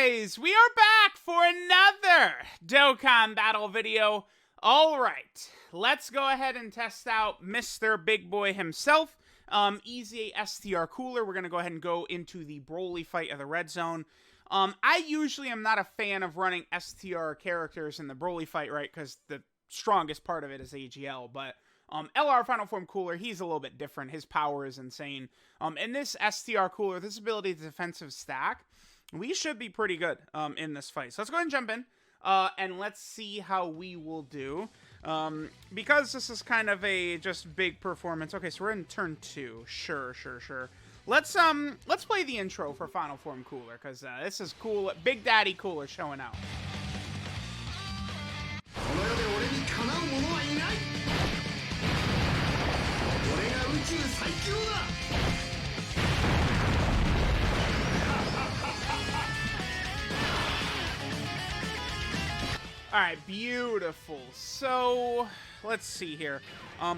guys, we are back for another Dokkan battle video. Alright, let's go ahead and test out Mr. Big Boy himself, EZA STR Cooler. We're going to go ahead and go into the BROLY fight of the red zone. I usually am not a fan of running STR characters in the BROLY fight, right, because the strongest part of it is AGL, but LR Final Form Cooler, he's a little bit different. His power is insane. And this STR Cooler, this ability to defensive stack, we should be pretty good in this fight. So let's go ahead and jump in, and let's see how we will do. Because this is kind of a just big performance. Okay, so we're in turn 2. Sure. Let's play the intro for Final Form Cooler, because this is cool. Big Daddy Cooler showing out. Alright, beautiful. So, let's see here.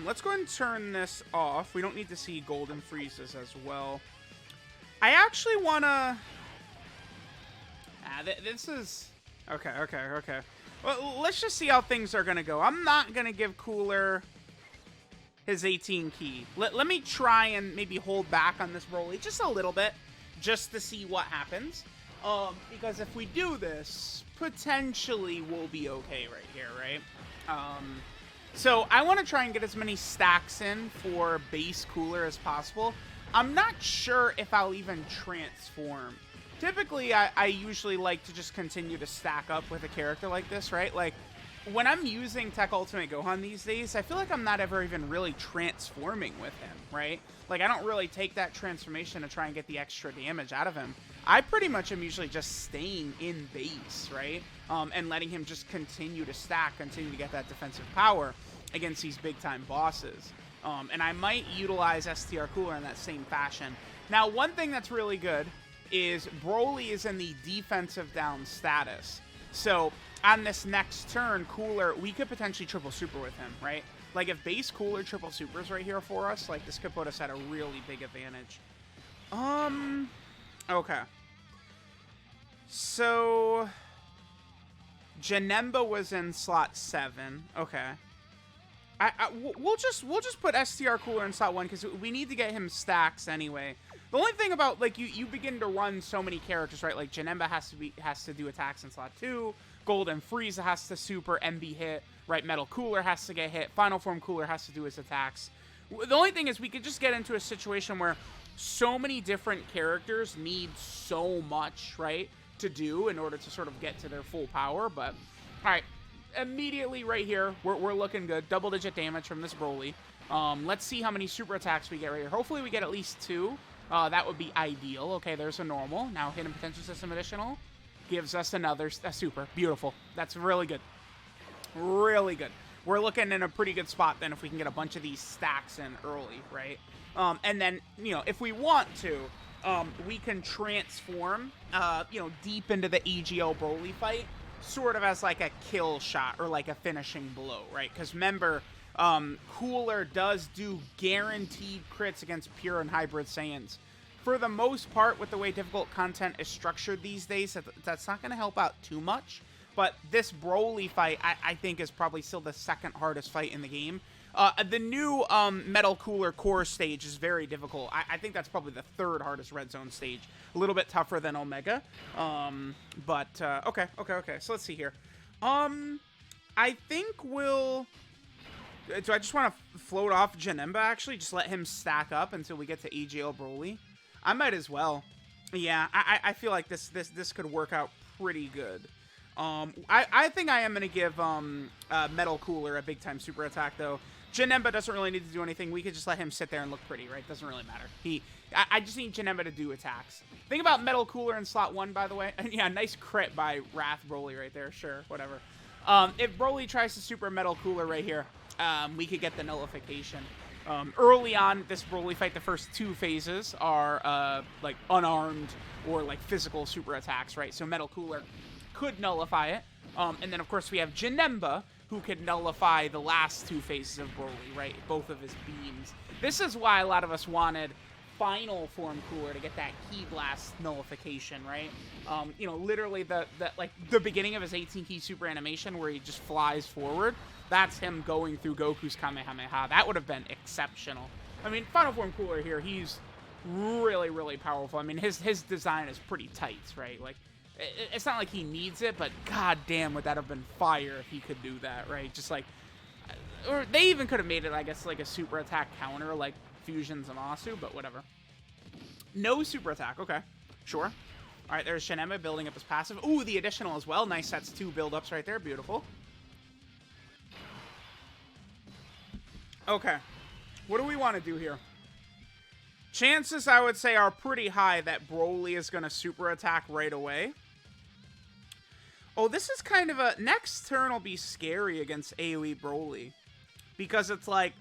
Let's go ahead and turn this off. We don't need to see golden freezes as well. I actually want to... this is... Okay. Well, let's just see how things are going to go. I'm not going to give Cooler his 18 key. Let me try and maybe hold back on this BROLY just a little bit, just to see what happens. Because if we do this, potentially we'll be okay right here, right? So I want to try and get as many stacks in for base Cooler as possible. I'm not sure if I'll even transform. Typically, I usually like to just continue to stack up with a character like this, right? Like, when I'm using Tech Ultimate Gohan these days, I feel like I'm not ever even really transforming with him, right? Like, I don't really take that transformation to try and get the extra damage out of him. I pretty much am usually just staying in base, right? And letting him just continue to stack, continue to get that defensive power against these big-time bosses. And I might utilize STR Cooler in that same fashion. Now, one thing that's really good is BROLY is in the defensive down status. So, on this next turn, Cooler, we could potentially triple super with him, right? Like, if base Cooler triple supers right here for us, like, this could put us at a really big advantage. Okay. So, Janemba was in slot 7. Okay. We'll just put STR Cooler in slot 1 because we need to get him stacks anyway. The only thing about, like, you begin to run so many characters, right? Like, Janemba has to do attacks in slot 2. Golden Frieza has to super and be hit, right? Metal Cooler has to get hit. Final Form Cooler has to do his attacks. The only thing is we could just get into a situation where so many different characters need so much, right, to do in order to sort of get to their full power. But, all right, immediately right here, we're looking good. Double-digit damage from this BROLY. Let's see how many super attacks we get right here. Hopefully we get at least 2. That would be ideal. Okay, there's a normal. Now hidden potential system additional. Gives us another super. Beautiful. That's really good. Really good. We're looking in a pretty good spot then if we can get a bunch of these stacks in early, right? And then, you know, if we want to, we can transform, you know, deep into the AGL BROLY fight, sort of as like a kill shot or like a finishing blow, right? Because remember, Cooler does do guaranteed crits against pure and hybrid Saiyans. For the most part, with the way difficult content is structured these days, that's not going to help out too much. But this BROLY fight, I think, is probably still the second hardest fight in the game. The new Metal Cooler core stage is very difficult. I think that's probably the third hardest red zone stage. A little bit tougher than Omega. Okay. So let's see here. I think we'll... Do I just want to float off Janemba, actually? Just let him stack up until we get to AGL BROLY? I might as well. Yeah, I feel like this could work out pretty good. I think I am going to give Metal Cooler a big-time super attack, though. Janemba doesn't really need to do anything. We could just let him sit there and look pretty, right? Doesn't really matter. I just need Janemba to do attacks. Think about Metal Cooler in slot 1, by the way. Yeah, nice crit by Wrath BROLY right there. Sure, whatever. If BROLY tries to super Metal Cooler right here, we could get the nullification. Early on this BROLY fight, the first 2 phases are like unarmed or like physical super attacks, right? So Metal Cooler could nullify it. And then of course we have Janemba, who could nullify the last 2 phases of BROLY, right? Both of his beams. This is why a lot of us wanted final form cooler to get that Ki Blast nullification, right? You know, literally like the beginning of his 18 key super animation where he just flies forward. That's him going through Goku's Kamehameha. That would have been exceptional. I mean, final form cooler here, he's really, really powerful. I mean, his design is pretty tight, right? Like, it's not like he needs it, but goddamn, would that have been fire if he could do that, right? Just like, or they even could have made it, I guess, like a super attack counter, like Fusion Zamasu, but whatever. No super attack, okay, sure. All right, there's Janemba building up his passive. Ooh, the additional as well. Nice, that's 2 build-ups right there, beautiful. Okay, what do we want to do here? Chances, I would say, are pretty high that Broly is going to super attack right away. Oh, this is kind of a... Next turn will be scary against AoE Broly. Because it's like...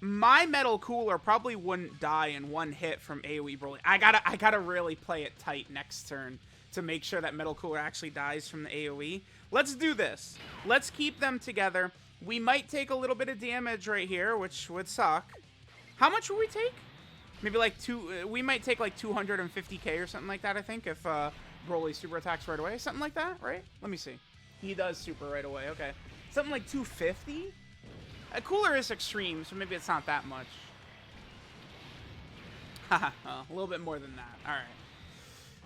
My Metal Cooler probably wouldn't die in one hit from AoE Broly. I gotta really play it tight next turn to make sure that Metal Cooler actually dies from the AoE. Let's do this. Let's keep them together. We might take a little bit of damage right here, which would suck. How much would we take? Maybe like we might take like 250k or something like that, I think, if Broly super attacks right away. Something like that, right? Let me see. He does super right away, okay. Something like 250? A cooler is extreme, so maybe it's not that much. Haha, a little bit more than that. All right.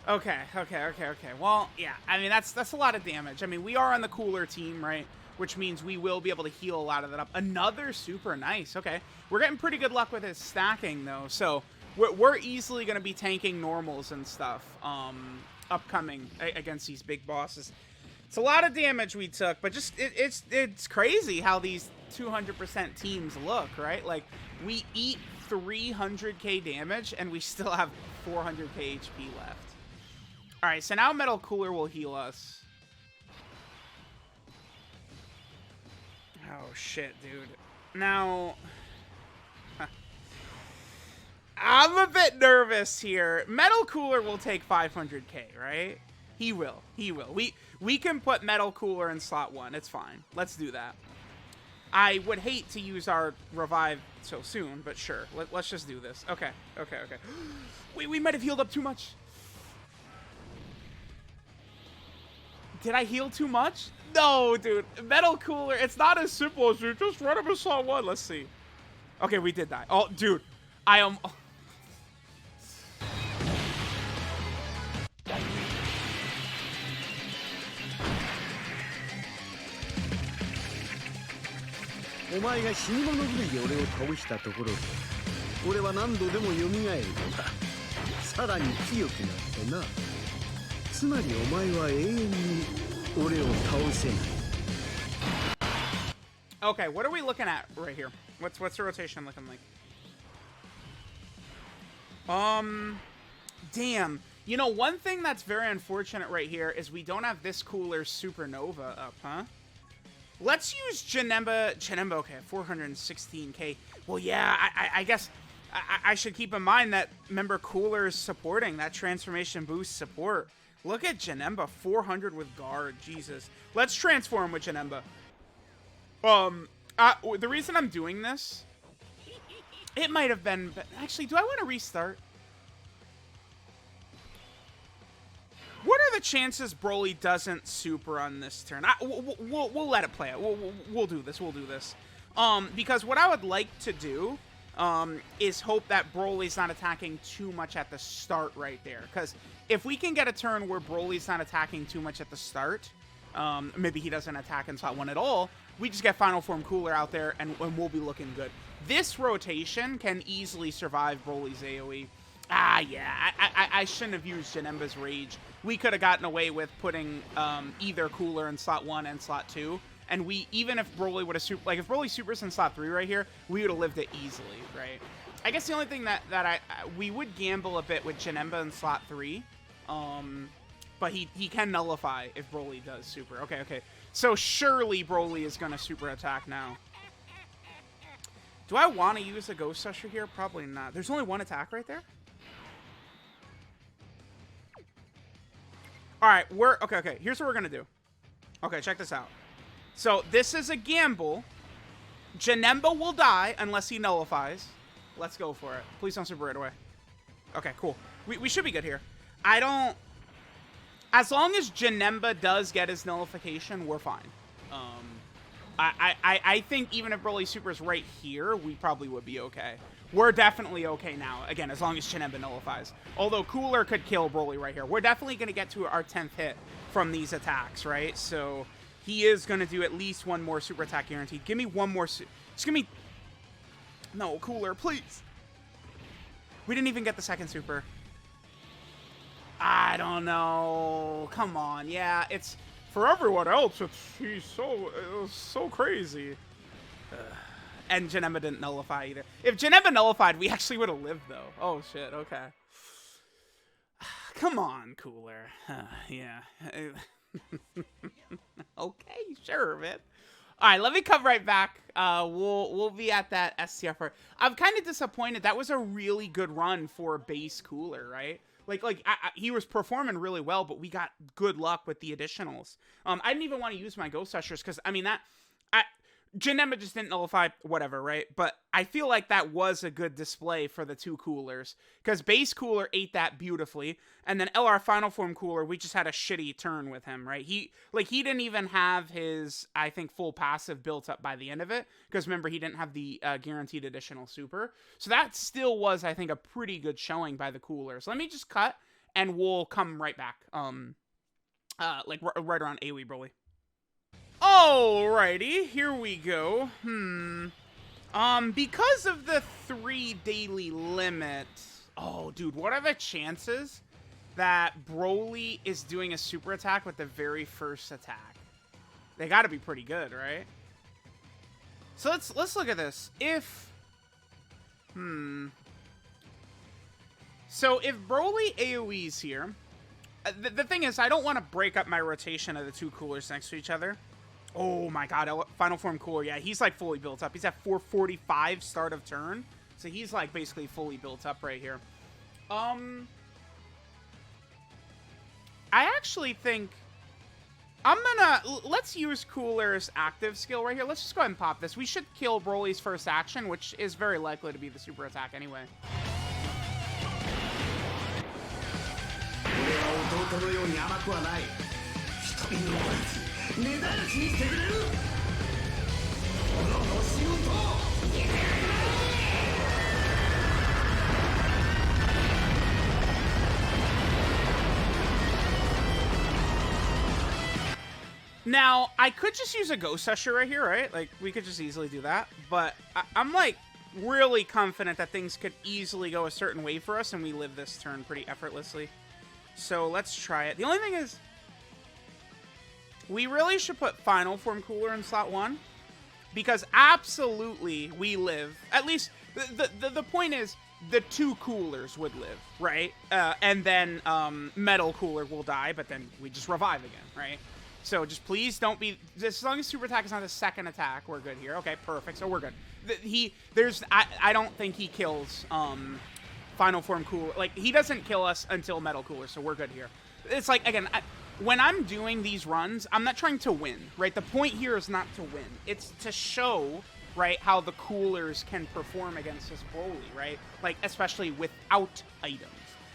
Okay. Well, yeah, I mean, that's a lot of damage. I mean, we are on the cooler team, right? Which means we will be able to heal a lot of that up. Another super nice. Okay. We're getting pretty good luck with his stacking, though. So we're easily going to be tanking normals and stuff upcoming against these big bosses. It's a lot of damage we took, but just it's crazy how these 200% teams look, right? Like, we eat 300k damage, and we still have 400k HP left. All right, so now Metal Cooler will heal us. Oh, shit, dude. Now, I'm a bit nervous here. Metal Cooler will take 500k, right? He will. We can put Metal Cooler in slot 1. It's fine. Let's do that. I would hate to use our revive so soon, but sure. Let's just do this. Okay. We might have healed up too much. Did I heal too much? No, dude. Metal Cooler, it's not as simple as you just run him in slot 1. Let's see. Okay, we did die. Oh, dude. I am... Oh. Okay, what are we looking at right here? What's the rotation looking like? Damn. You know, one thing that's very unfortunate right here is we don't have this cooler Supernova up, huh? Let's use Janemba, okay, 416k. Well, yeah, I guess I should keep in mind that, remember, Cooler is supporting that transformation boost support. Look at Janemba, 400 with guard, Jesus. Let's transform with Janemba. The reason I'm doing this, it might have been, actually, do I want to restart? What are the chances Broly doesn't super on this turn? We'll let it play out. We'll do this. Because what I would like to do is hope that Broly's not attacking too much at the start right there. Because if we can get a turn where Broly's not attacking too much at the start, maybe he doesn't attack in slot 1 at all, we just get Final Form Cooler out there and we'll be looking good. This rotation can easily survive Broly's AoE. Yeah, I shouldn't have used Janemba's Rage. We could have gotten away with putting either Cooler in slot 1 and slot 2. And even if Broly would have if Broly supers in slot 3 right here, we would have lived it easily, right? I guess the only thing that we would gamble a bit with Janemba in slot 3. But he can nullify if Broly does super. Okay. So surely Broly is going to super attack now. Do I want to use a Ghost Usher here? Probably not. There's only one attack right there? All right, Here's what we're going to do. Okay, check this out. So this is a gamble. Janemba will die unless he nullifies. Let's go for it. Please don't super right away. Okay, cool. We should be good here. I don't... As long as Janemba does get his nullification, we're fine. I think even if Broly Super's right here, we probably would be okay. We're definitely okay now. Again, as long as Janemba nullifies. Although Cooler could kill Broly right here. We're definitely going to get to our 10th hit from these attacks, right? So he is going to do at least one more super attack guaranteed. Give me one more... Just give me... No, Cooler, please. We didn't even get the second super. I don't know. Come on. Yeah, it's... For everyone else, he's so crazy. And Janemba didn't nullify either. If Janemba nullified, we actually would have lived, though. Oh, shit. Okay. Come on, Cooler. Yeah. Okay, sure, man. All right, let me come right back. We'll be at that STR for... I'm kind of disappointed. That was a really good run for base Cooler, right? He was performing really well, but we got good luck with the additionals. I didn't even want to use my Ghost Ushers because, I mean, Janemba just didn't nullify, whatever, right? But I feel like that was a good display for the two Coolers because base Cooler ate that beautifully, and then LR Final Form Cooler, we just had a shitty turn with him, right? He didn't even have his, I think, full passive built up by the end of it because remember, he didn't have the guaranteed additional super. So that still was, I think, a pretty good showing by the Coolers. Let me just cut, and we'll come right back. Right around AoE Broly. Alrighty, here we go. Because of the 3 daily limit... Oh, dude, what are the chances that Broly is doing a super attack with the very first attack? They gotta be pretty good, right? So let's look at this. So if Broly AoE's here... The thing is, I don't want to break up my rotation of the two Coolers next to each other. Oh my god, Final Form Cooler. Yeah, he's like fully built up. He's at 445 start of turn. So he's like basically fully built up right here. I actually think let's use Cooler's active skill right here. Let's just go ahead and pop this. We should kill Broly's first action, which is very likely to be the super attack anyway. Now, I could just use a Ghost Usher right here, right? Like, we could just easily do that. But I'm, like, really confident that things could easily go a certain way for us, and we live this turn pretty effortlessly. So, let's try it. The only thing is, we really should put Final Form Cooler in slot 1. Because absolutely we live. At least, the point is, the two Coolers would live, right? And then Metal Cooler will die, but then we just revive again, right? So just please don't be... As long as super attack is not the second attack, we're good here. Okay, perfect. So we're good. I don't think he kills Final Form Cooler. Like, he doesn't kill us until Metal Cooler, so we're good here. It's like, again, when I'm doing these runs, I'm not trying to win, right? The point here is not to win. It's to show, right, how the Coolers can perform against this Broly, right? Like, especially without items.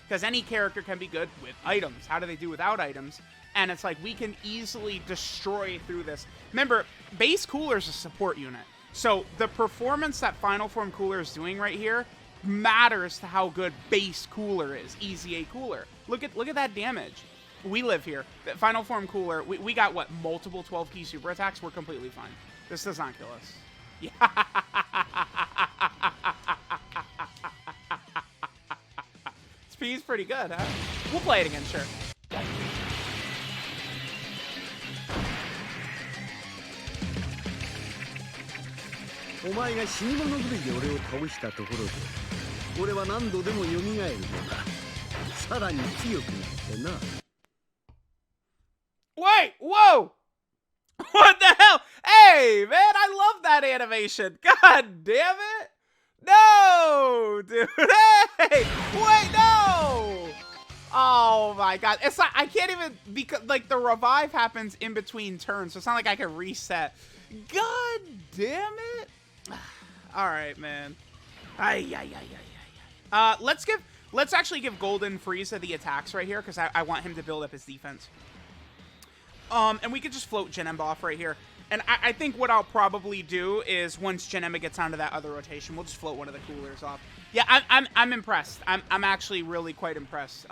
Because any character can be good with items. How do they do without items? And it's like, we can easily destroy through this. Remember, base Cooler is a support unit. So the performance that Final Form Cooler is doing right here matters to how good base Cooler is. EZA Cooler. Look at that damage. We live here. The Final Form Cooler, we got, what, multiple 12-key super attacks? We're completely fine. This does not kill us. Yeah. Speed's pretty good, huh? We'll play it again, sure. Wait, whoa! What the hell? Hey, man, I love that animation. God damn it. No, dude. Hey, wait, no. Oh my god. It's like, I can't even, because, like, the revive happens in between turns, so it's not like I can reset. God damn it. All right, man. Let's actually give Golden Frieza the attacks right here, because I want him to build up his defense. And we could just float Janemba off right here. And I think what I'll probably do is once Janemba gets onto that other rotation, we'll just float one of the coolers off. Yeah, I'm impressed. I'm actually really quite impressed.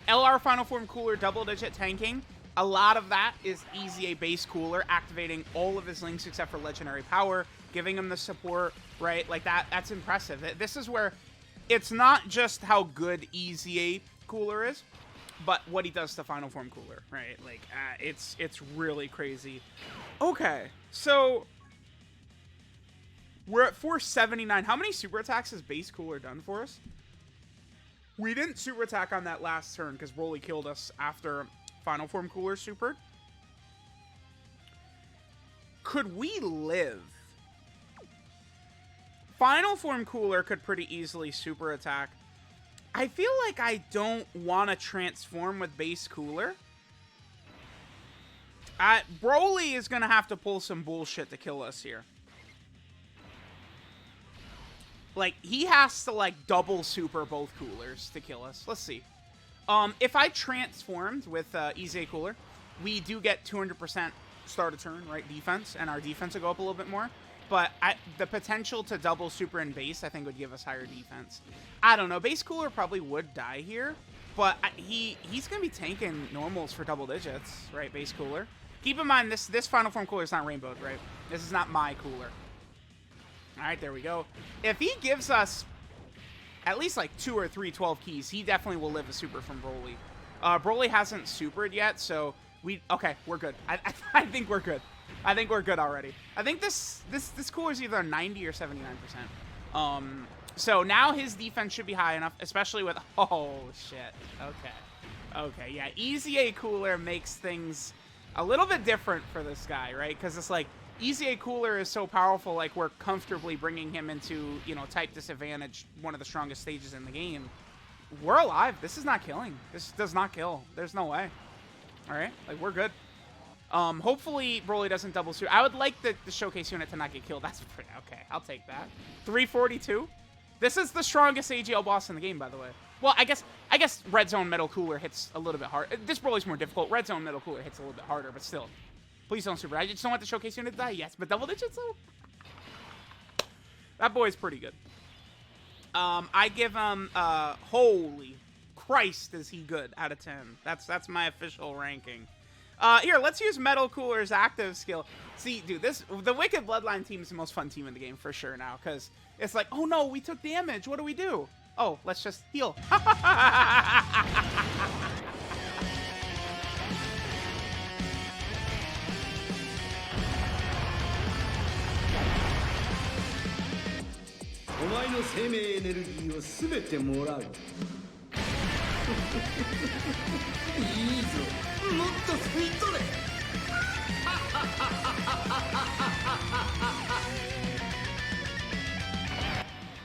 LR Final Form Cooler, double-digit tanking. A lot of that is EZA base cooler, activating all of his links except for Legendary Power, giving him the support, right? Like, that's impressive. This is where it's not just how good EZA cooler is, but what he does to Final Form Cooler, right? Like, it's really crazy. Okay, so we're at 479. How many super attacks has base cooler done for us? We didn't super attack on that last turn because BROLY killed us after Final Form Cooler supered. Could we live? Final Form Cooler could pretty easily super attack. I feel like I don't want to transform with base cooler. BROLY is going to have to pull some bullshit to kill us here. Like, he has to, like, double super both coolers to kill us. Let's see. If I transformed with EZA cooler, we do get 200% start of turn, right, defense, and our defense will go up a little bit more. But the potential to double super in base, I think, would give us higher defense. I don't know. Base cooler probably would die here, but he's going to be tanking normals for double digits, right, base cooler. Keep in mind, this Final Form cooler is not rainbowed, right? This is not my cooler. All right, there we go. If he gives us at least like 2 or 3 12 keys, he definitely will live a super from BROLY. BROLY hasn't supered yet, so okay, we're good. I think we're good. I think we're good already. I think this cooler is either 90 or 79%. So now his defense should be high enough, especially with, oh shit. Okay, yeah, EZA cooler makes things a little bit different for this guy, right? Because it's like, EZA cooler is so powerful, like we're comfortably bringing him into, you know, type disadvantage, one of the strongest stages in the game. We're alive. This is not killing. This does not kill. There's no way. All right, like we're good. Hopefully BROLY doesn't double suit. I would like the showcase unit to not get killed. That's pretty okay. I'll take that. 342. This is the strongest AGL boss in the game, by the way. Well, I guess Red Zone Metal Cooler hits a little bit hard. This BROLY's more difficult. Red Zone Metal Cooler hits a little bit harder, but still. Please don't super. I just don't want the showcase unit to die. Yes, but double digits though. That boy's pretty good. I give him holy Christ, is he good out of 10. That's my official ranking. Here, let's use Metal Cooler's active skill. See, dude, the Wicked Bloodline team is the most fun team in the game for sure now, because it's like, oh no, we took damage. What do we do? Oh, let's just heal.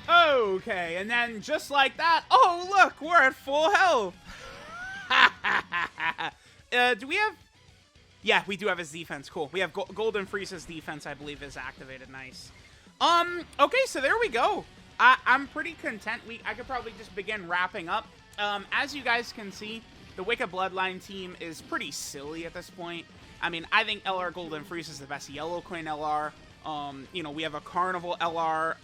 Okay, and then just like that, oh look, we're at full health. Do we have? Yeah, we do have his defense. Cool. We have Golden Frieza's defense, I believe, is activated. Nice. Okay, so there we go. I'm pretty content. I could probably just begin wrapping up. As you guys can see, the Wicked Bloodline team is pretty silly at this point. I mean, I think LR Golden Frieza is the best Yellow Coin LR. You know, we have a Carnival LR,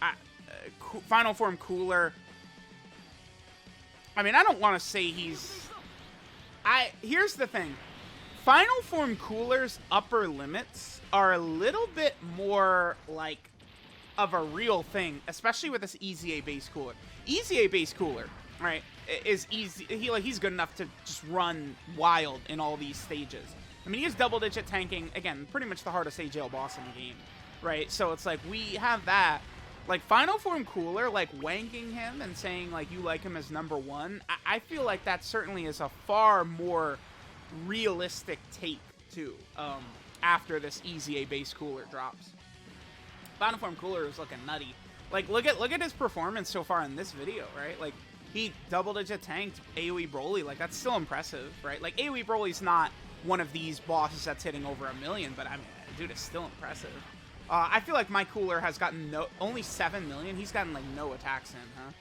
Final Form Cooler. I mean, I don't want to say he's... Here's the thing. Final Form Cooler's upper limits are a little bit more, like, of a real thing, especially with this EZA base cooler. EZA base cooler, right, is easy. He's good enough to just run wild in all these stages. I mean, he has double-digit tanking. Again, pretty much the hardest AGL boss in the game, right? So it's like, we have that. Like, Final Form Cooler, like, wanking him and saying, like, you like him as #1, I feel like that certainly is a far more realistic take, too, after this EZA base cooler drops. Final Form Cooler is looking nutty. Like, look at his performance so far in this video, right? Like, he double-digit tanked AoE BROLY. Like, that's still impressive, right? Like, AoE BROLY's not one of these bosses that's hitting over 1 million, but I mean, dude, it's still impressive. I feel like my cooler has gotten only 7 million. He's gotten like no attacks in, huh?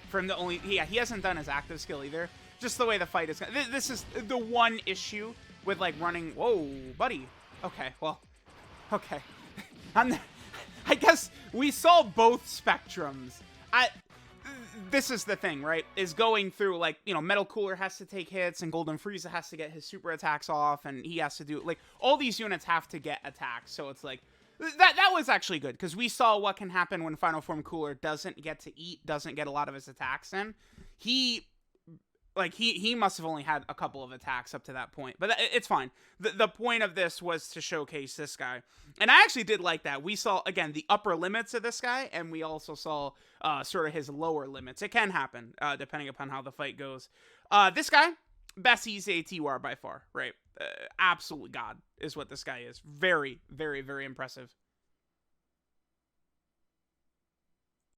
From the only, yeah, he hasn't done his active skill either. Just the way the fight is. This is the one issue with like running. Whoa, buddy. Okay, well, okay. I guess we saw both spectrums. This is the thing, right? Is going through, like, you know, Metal Cooler has to take hits, and Golden Frieza has to get his super attacks off, and he has to do, like, all these units have to get attacks, so it's like, that was actually good, because we saw what can happen when Final Form Cooler doesn't get to eat, doesn't get a lot of his attacks in. He must have only had a couple of attacks up to that point, but it's fine. The point of this was to showcase this guy, and I actually did like that. We saw, again, the upper limits of this guy, and we also saw sort of his lower limits. It can happen, depending upon how the fight goes. This guy, best EZA TR by far, right? Absolute god is what this guy is. Very, very, very impressive.